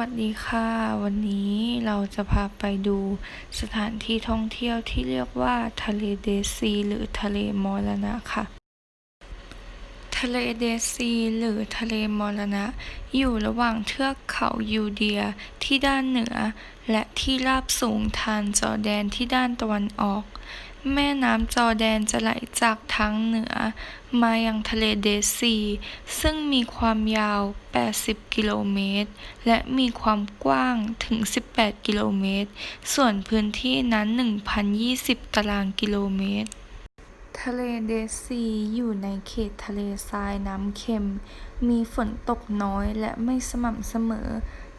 วัสดีค่ะวันนี้เราจะพาไปดูสถานที่ท่องเที่ยวที่เรียกว่าทะเลเดซีหรือทะเลมรณะค่ะทะเลเดซีหรือทะเลมรณะอยู่ระหว่างเทือกเขายูเดียที่ด้านเหนือและที่ราบสูงทานจอร์แดนที่ด้านตะวันออกแม่น้ำจอร์แดนจะไหลจากทางเหนือมายังทะเลเดซีซึ่งมีความยาว80กิโลเมตรและมีความกว้างถึง18กิโลเมตรส่วนพื้นที่นั้น 1,020 ตารางกิโลเมตรทะเลเดซีอยู่ในเขตทะเลทรายน้ำเค็มมีฝนตกน้อยและไม่สม่ำเสมอ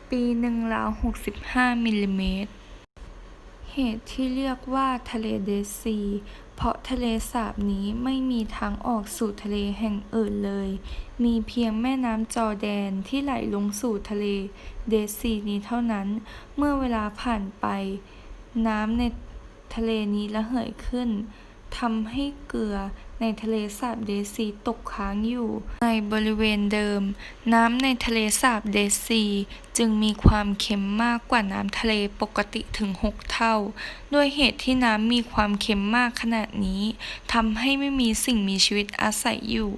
ปีหนึ่งราว65มิลลิเมตรเหตุที่เรียกว่าทะเลเดซีเพราะทะเลสาบนี้ไม่มีทางออกสู่ทะเลแห่งอื่นเลยมีเพียงแม่น้ำจอร์แดนที่ไหลลงสู่ทะเลเดซีนี้เท่านั้นเมื่อเวลาผ่านไปน้ำในทะเลนี้ระเหยขึ้นทำให้เกลือในทะเลสาบเดซีตกค้างอยู่ในบริเวณเดิมน้ำในทะเลสาบเดซีจึงมีความเค็มมากกว่าน้ำทะเลปกติถึง6 เท่าด้วยเหตุที่น้ำมีความเค็มมากขนาดนี้ทำให้ไม่มีสิ่งมีชีวิตอาศัยอยู่